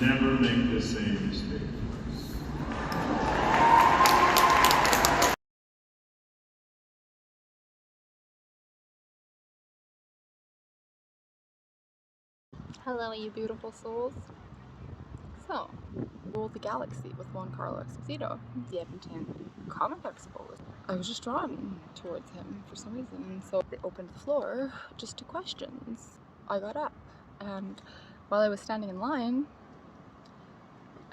Never make the same mistake twice. Hello, you beautiful souls. So, Rule the Galaxy with Giancarlo Esposito, the Edmonton Comic Expo. I was just drawn towards him for some reason, and so they opened the floor just to questions. I got up, and while I was standing in line,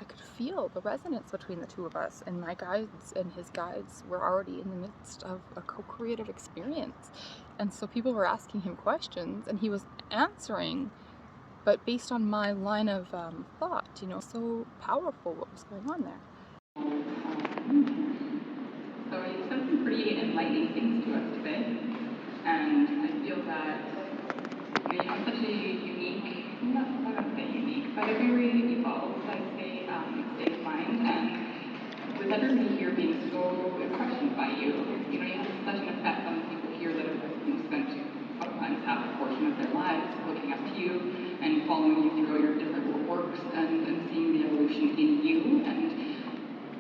I could feel the resonance between the two of us, and my guides and his guides were already in the midst of a co-creative experience. And so people were asking him questions, and he was answering, but based on my line of thought, you know, so powerful what was going on there. So you said some pretty enlightening things to us today, and I feel that you have such a unique, not going to say unique, but a very evolved, I'd say, state of mind, and with everybody here being so impressioned by you, you know, you have such an effect on the people here that have spent sometimes half a portion of their lives looking up to you and following you through all your different works and seeing the evolution in you. And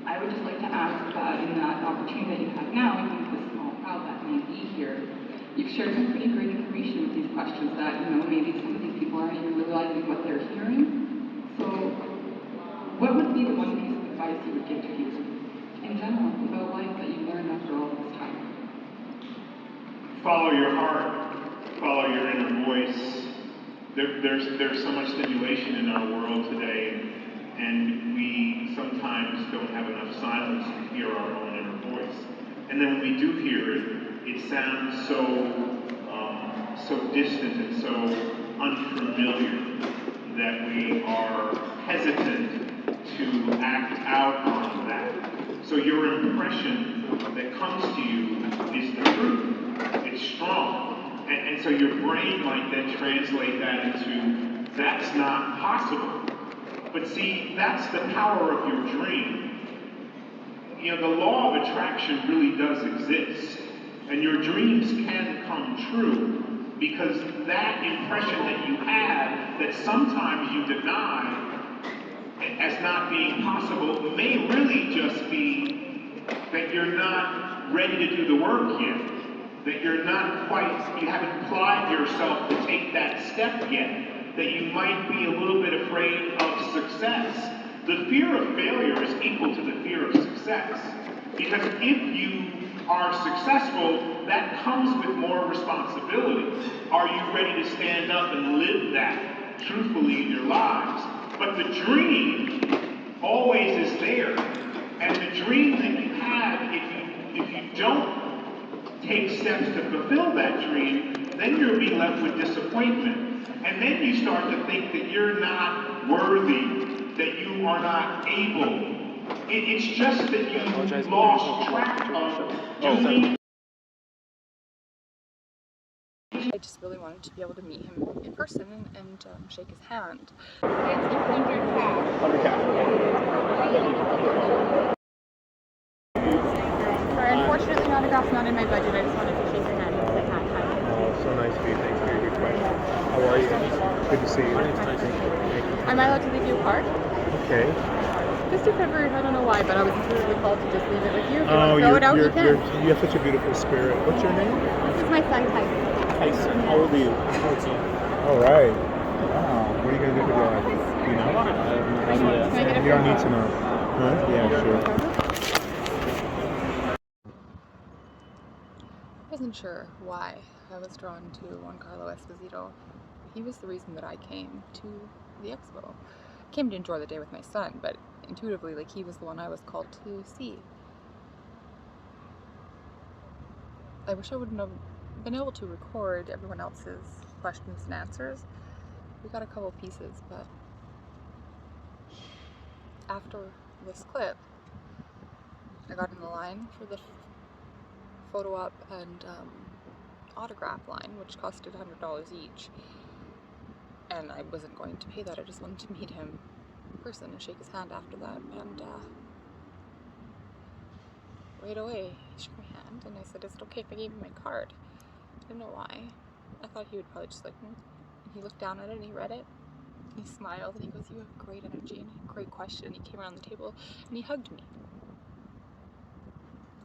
I would just like to ask in that opportunity that you have now, even with the small crowd that may be here, you've shared some pretty great information with these questions that, you know, maybe some of these people aren't even realizing what they're hearing. So what would be the one piece of advice you would give to people in general about life that you've learned after all this time? Follow your heart, follow your inner voice. There's so much stimulation in our world today, and we sometimes don't have enough silence to hear our own inner voice. And then when we do hear it, it sounds so distant and so unfamiliar that we are hesitant to act out on that. So your impression that comes to you is the truth. It's strong. And so your brain might then translate that into, that's not possible. But see, that's the power of your dream. You know, the law of attraction really does exist. And your dreams can come true because that impression that you have that sometimes you deny as not being possible may really just be that you're not ready to do the work yet. That you're not quite, you haven't applied yourself to take that step yet, that you might be a little bit afraid of success. The fear of failure is equal to the fear of success. Because if you are successful, that comes with more responsibility. Are you ready to stand up and live that truthfully in your lives? But the dream always is there. And the dream that you have, if you don't take steps to fulfill that dream, then you'll be left with disappointment. And then you start to think that you're not worthy, that you are not able. It's just that you lost track of doing. I just really wanted to be able to meet him in person and shake his hand. It's 100 cash. 100 cash. Sorry, unfortunately, autograph's not in my budget. I just wanted to shake your hand and say hi. Oh, so nice of you. Thanks for your good question. How are you? Good to see you. Am I allowed to leave you a card? Okay. Just a favor, I don't know why, but I was intuitively called to just leave it with you. If you want to throw it out, you can. You have such a beautiful spirit. What's your name? This is my son, Tyson. Tyson. How old are you? 14. All right. Wow. What are you going to do with your life? Do you know? Can I get a You don't photo? need to know. Huh? Yeah, sure. I wasn't sure why I was drawn to Giancarlo Esposito. He was the reason that I came to the expo. I came to enjoy the day with my son, but intuitively, like, he was the one I was called to see. I wish I wouldn't have been able to record everyone else's questions and answers. We got a couple pieces, but after this clip, I got in the line for the photo op and autograph line, which costed $100 each. And I wasn't going to pay that, I just wanted to meet him in person and shake his hand after that. And right away, he shook my hand and I said, is it okay if I gave him my card? I didn't know why. I thought he would probably just like, He looked down at it and he read it. He smiled and he goes, "You have great energy and a great question." And he came around the table and he hugged me.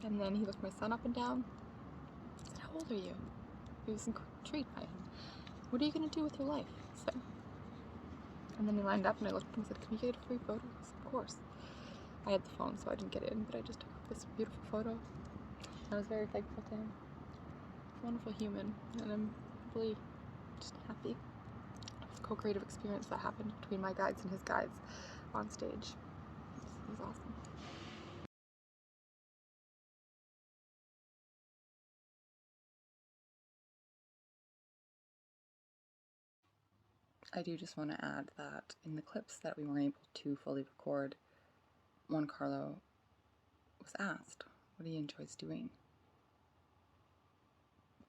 And then he looked my son up and down. I said, "How old are you?" He was intrigued by him. "What are you going to do with your life?" So, and then he lined up and I looked at him and said, "Can we get a free photo?" He said, "Of course." I had the phone, so I didn't get in, but I just took this beautiful photo. I was very thankful to him. He's a wonderful human, and I'm really just happy. It was a co-creative experience that happened between my guides and his guides on stage. It was awesome. I do just want to add that in the clips that we weren't able to fully record, Giancarlo was asked what he enjoys doing.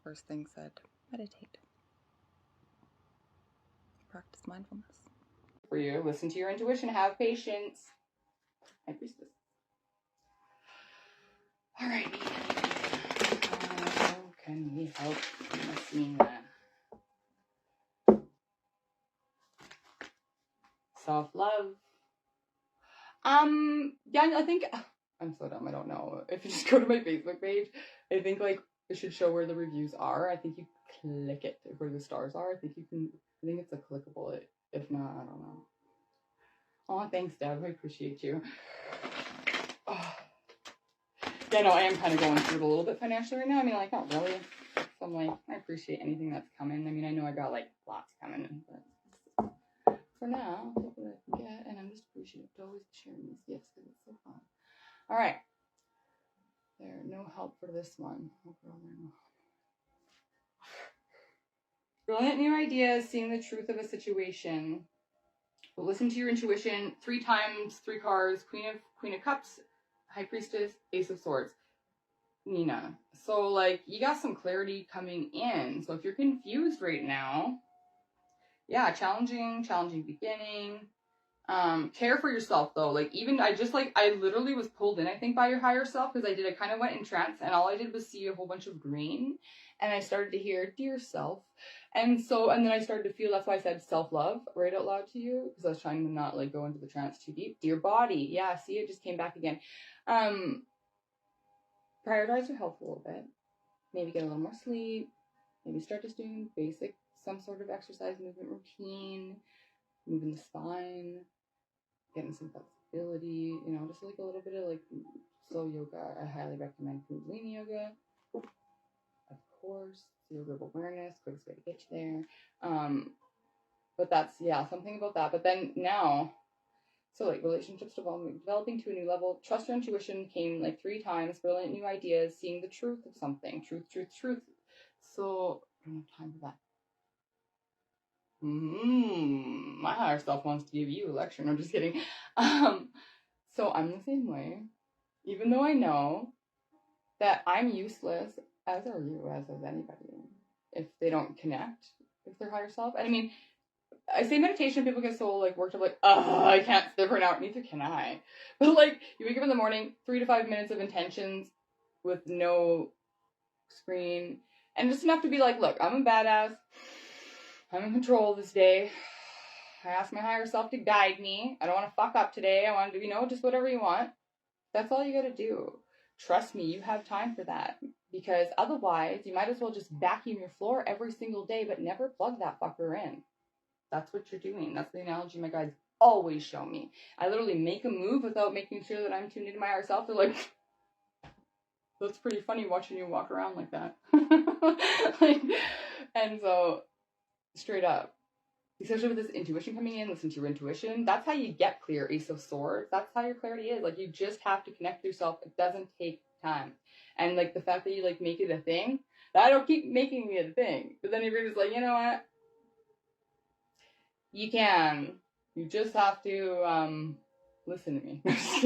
First thing said, meditate. Practice mindfulness. For you, listen to your intuition, have patience. I priestess. Alright. How can we help? You must mean that. Self-love. Yeah, I think I'm so dumb, I don't know. If you just go to my Facebook page, I think like it should show where the reviews are. I think you click it where the stars are. I think it's a clickable. If not, I don't know. Oh, thanks, Deb. I appreciate you. Oh. Yeah, no, I am kind of going through it a little bit financially right now. I mean, like, not really. So I'm like, I appreciate anything that's coming. I mean, I know I got like lots coming, but for now, I'll take what I can get, and I'm just appreciative to always sharing these gifts because it's so fun. All right. There, no help for this one. Oh, girl, no. Brilliant new ideas, seeing the truth of a situation. But listen to your intuition 3 times, 3 cards, Queen of Cups, High Priestess, Ace of Swords. Nina. So, like, you got some clarity coming in. So if you're confused right now, yeah, challenging beginning. Care for yourself though. Like, even I literally was pulled in, I think, by your higher self, because I kind of went in trance and all I did was see a whole bunch of green and I started to hear dear self. And then I started to feel, that's why I said self-love right out loud to you, because I was trying to not like go into the trance too deep. Dear body. Yeah, see, it just came back again. Prioritize your health a little bit. Maybe get a little more sleep. Maybe start just doing basic, some sort of exercise movement routine, moving the spine, getting some flexibility, just like a little bit of like slow yoga. I highly recommend Kundalini yoga. Of course, yoga of awareness, quickest way to get you there. But that's, yeah, something about that. But then now, so like relationships developing to a new level. Trust your intuition came like 3 times. Brilliant new ideas. Seeing the truth of something. Truth. So I don't have time for that. My higher self wants to give you a lecture. No, just kidding. So I'm the same way. Even though I know that I'm useless, as are you, as is anybody, if they don't connect with their higher self. And I mean, I say meditation, people get so like worked up, like, I can't sit for an hour. Neither can I. But like, you wake up in the morning, 3 to 5 minutes of intentions with no screen, and just enough to be like, look, I'm a badass. I'm in control this day. I ask my higher self to guide me. I don't want to fuck up today. I want to do, just whatever you want. That's all you got to do. Trust me, you have time for that. Because otherwise, you might as well just vacuum your floor every single day, but never plug that fucker in. That's what you're doing. That's the analogy my guides always show me. I literally make a move without making sure that I'm tuned into my higher self. They're like, that's pretty funny watching you walk around like that. And so, straight up, especially with this intuition coming in, listen to your intuition. That's how you get clear, Ace of Swords. That's how your clarity is. Like, you just have to connect with yourself. It doesn't take time. And like the fact that you like make it a thing, I don't keep making it a thing. But then you're just like, you know what? You can. You just have to listen to me. That's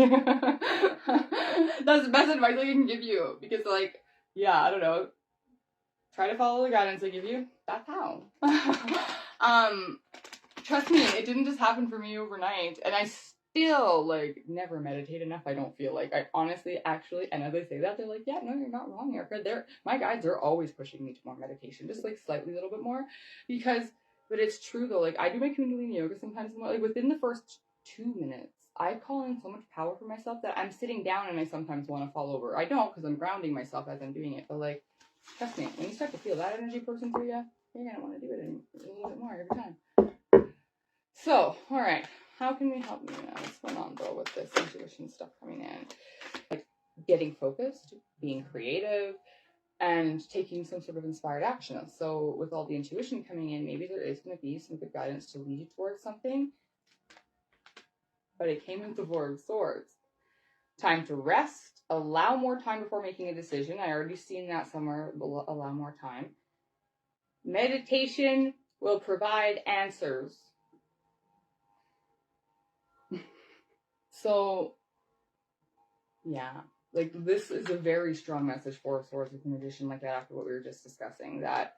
the best advice I can give you. Because like, yeah, I don't know. Try to follow the guidance I give you. That's how. Trust me, it didn't just happen for me overnight. And I still, like, never meditate enough, I don't feel like. I honestly, actually, and as I say that, they're like, yeah, no, you're not wrong, Erica. My guides are always pushing me to more meditation. Just, like, slightly a little bit more. Because But it's true though, like I do my Kundalini yoga sometimes, like within the first 2 minutes, I call in so much power for myself that I'm sitting down and I sometimes want to fall over. I don't, because I'm grounding myself as I'm doing it, but like, trust me, when you start to feel that energy coursing through you, you're gonna want to do it a little bit more every time. So, all right, how can we help you now? What's going on though with this intuition stuff coming in? Like getting focused, being creative, and taking some sort of inspired action. So with all the intuition coming in, maybe there is going to be some good guidance to lead you towards something. But it came with the Four of Swords. Time to rest. Allow more time before making a decision. I already seen that somewhere. Allow more time. Meditation will provide answers. So, yeah. Like, this is a very strong message, Four of Swords, with an addition like that after what we were just discussing. That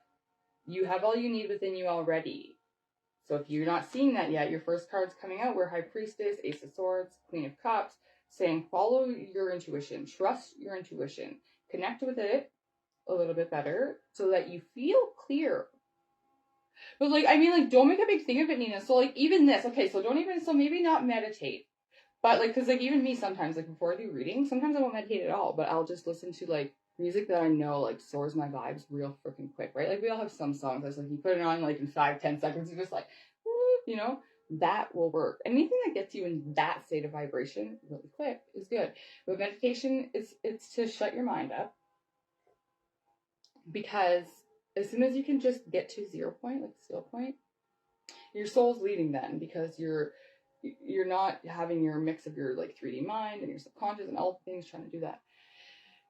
you have all you need within you already. So if you're not seeing that yet, your first card's coming out. We're High Priestess, Ace of Swords, Queen of Cups, saying follow your intuition, trust your intuition, connect with it a little bit better so that you feel clear. But like, I mean, like, don't make a big thing of it, Nina. So like, even this, okay, so maybe not meditate. But like, cause like even me sometimes, like before I do reading, sometimes I won't meditate at all, but I'll just listen to like music that I know like soars my vibes real freaking quick, right? Like we all have some songs that's like you put it on like in 5-10 seconds, you're just like, you know, that will work. Anything that gets you in that state of vibration really quick is good. But meditation it's to shut your mind up, because as soon as you can just get to 0 point, like still point, your soul's leading then, because you're not having your mix of your like 3D mind and your subconscious and all the things trying to do that.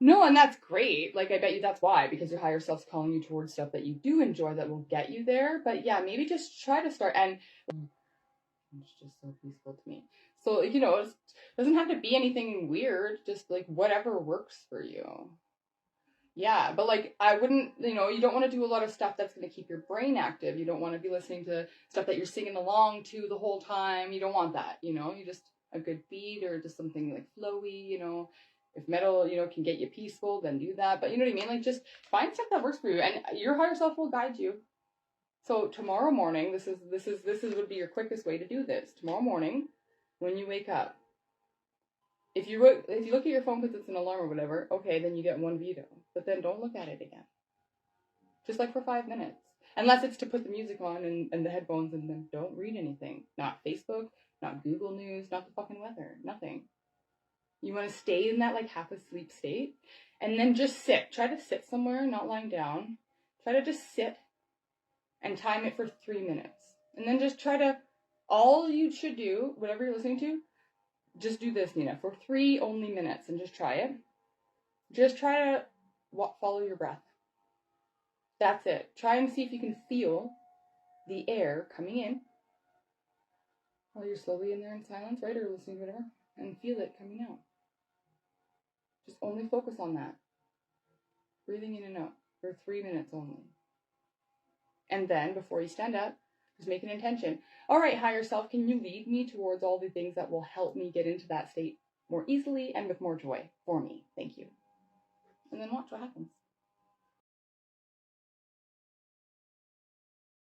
No, and that's great. Like, I bet you that's why, because your higher self's calling you towards stuff that you do enjoy that will get you there. But yeah, maybe just try to start. And it's just so peaceful to me. So, you know, it doesn't have to be anything weird, just like whatever works for you. Yeah, but like I wouldn't, you know, you don't want to do a lot of stuff that's going to keep your brain active. You don't want to be listening to stuff that you're singing along to the whole time. You don't want that, you know. You just a good beat or just something like flowy, you know. If metal, you know, can get you peaceful, then do that. But you know what I mean? Like just find stuff that works for you, and your higher self will guide you. So tomorrow morning, this would be your quickest way to do this. Tomorrow morning, when you wake up, if you look at your phone because it's an alarm or whatever, okay, then you get one veto. But then don't look at it again. Just like for 5 minutes. Unless it's to put the music on and the headphones, and then don't read anything. Not Facebook, not Google News, not the fucking weather, nothing. You want to stay in that like half asleep state, and then just sit. Try to sit somewhere, not lying down. Try to just sit and time it for 3 minutes. And then just try to, all you should do, whatever you're listening to, just do this, Nina, for 3 only minutes, and just try it. Just try to follow your breath. That's it. Try and see if you can feel the air coming in while you're slowly in there in silence, right? Or listening to whatever, and feel it coming out. Just only focus on that. Breathing in and out for 3 minutes only. And then, before you stand up, just make an intention. All right, higher self, can you lead me towards all the things that will help me get into that state more easily and with more joy for me? Thank you. And then watch what happens.